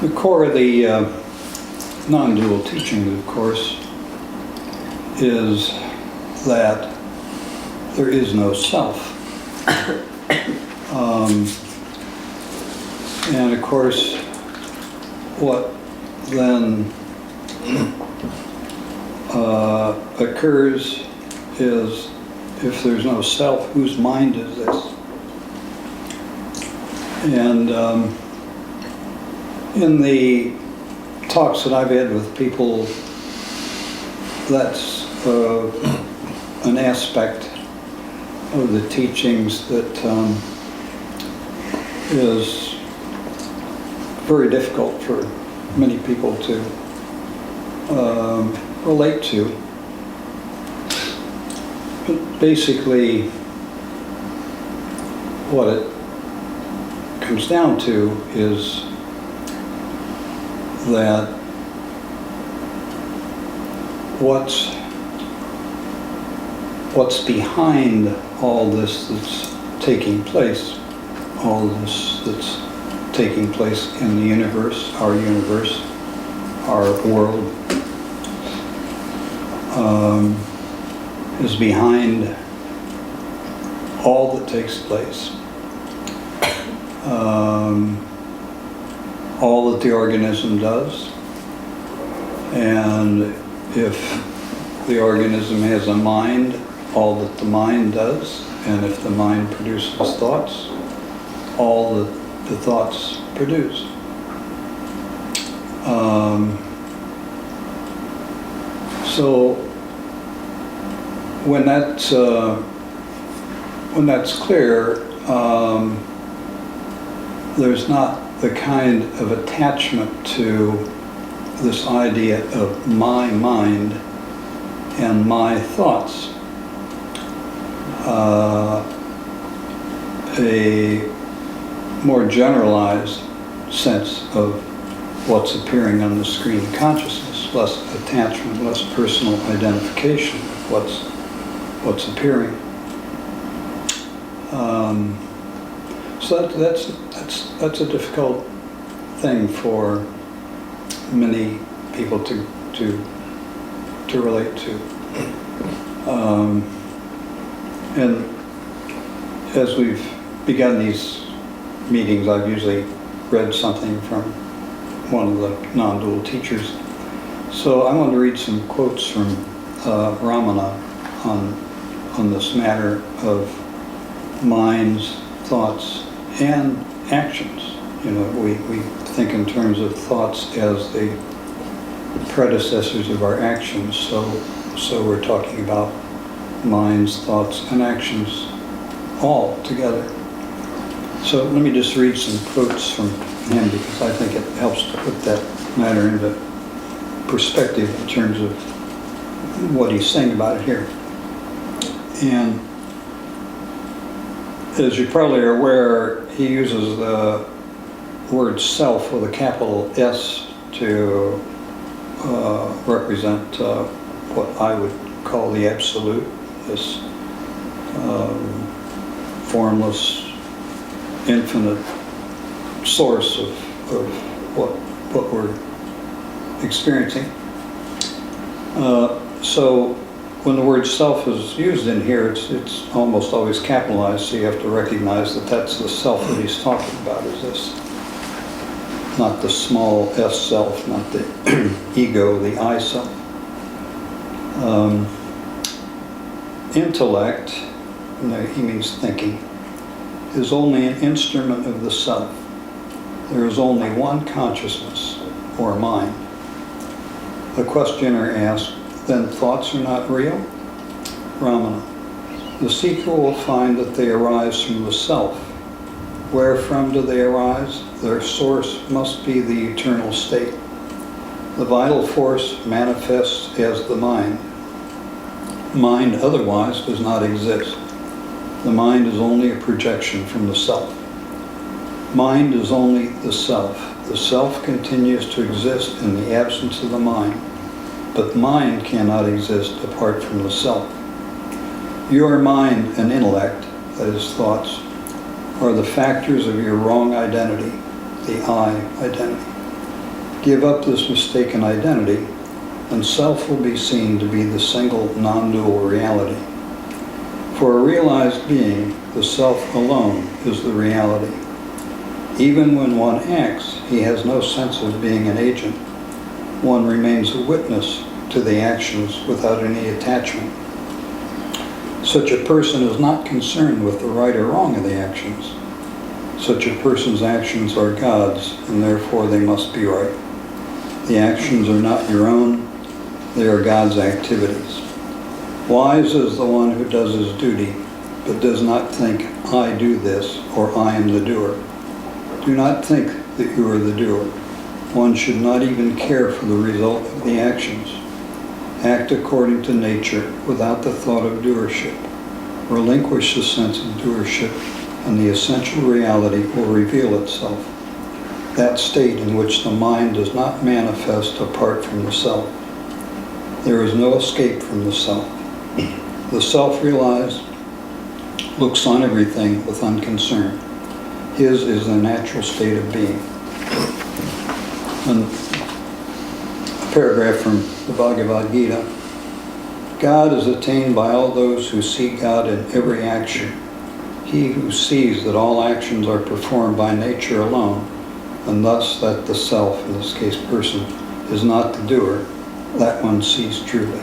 The core of the non-dual teaching, of course, is that there is no self. And of course, what then occurs is, if there's no self, whose mind is this? And in the talks that I've had with people, that's an aspect of the teachings that is very difficult for many people to relate to. But basically, what it comes down to is that what's behind all this that's taking place, all this that's taking place in the universe, our world, is behind all that takes place. All that the organism does, and if the organism has a mind, all that the mind does, and if the mind produces thoughts, all that the thoughts produce. So when that's clear, there's not the kind of attachment to this idea of my mind and my thoughts. A more generalized sense of what's appearing on the screen of consciousness, less attachment, less personal identification of what's appearing. So that's a difficult thing for many people to relate to. And as we've begun these meetings, I've usually read something from one of the non-dual teachers. So I want to read some quotes from Ramana on this matter of minds, thoughts, and actions. You know, we think in terms of thoughts as the predecessors of our actions. So we're talking about minds, thoughts, and actions all together. So let me just read some quotes from him, because I think it helps to put that matter into perspective in terms of what he's saying about it here. And as you probably are aware, he uses the word self with a capital S to represent what I would call the absolute, this formless, infinite source of what we're experiencing. So when the word self is used in here, it's almost always capitalized, so you have to recognize that that's the self that he's talking about, is this. Not the small s self, not the ego, the I self. Intellect, he means thinking, is only an instrument of the self. There is only one consciousness, or mind. The questioner asked, then thoughts are not real? Ramana, the seeker will find that they arise from the self. Wherefrom do they arise? Their source must be the eternal state. The vital force manifests as the mind. Mind otherwise does not exist. The mind is only a projection from the self. Mind is only the self. The self continues to exist in the absence of the mind, but mind cannot exist apart from the self. Your mind and intellect, that is thoughts, are the factors of your wrong identity, the I identity. Give up this mistaken identity, and self will be seen to be the single non-dual reality. For a realized being, the self alone is the reality. Even when one acts, he has no sense of being an agent. One remains a witness to the actions without any attachment. Such a person is not concerned with the right or wrong of the actions. Such a person's actions are God's, and therefore they must be right. The actions are not your own, they are God's activities. Wise is the one who does his duty, but does not think, I do this, or I am the doer. Do not think that you are the doer. One should not even care for the result of the actions. Act according to nature without the thought of doership. Relinquish the sense of doership, and the essential reality will reveal itself. That state in which the mind does not manifest apart from the self. There is no escape from the self. The self-realized looks on everything with unconcern. His is the natural state of being. And a paragraph from the Bhagavad Gita. God is attained by all those who see God in every action. He who sees that all actions are performed by nature alone, and thus that the self, in this case person, is not the doer, that one sees truly.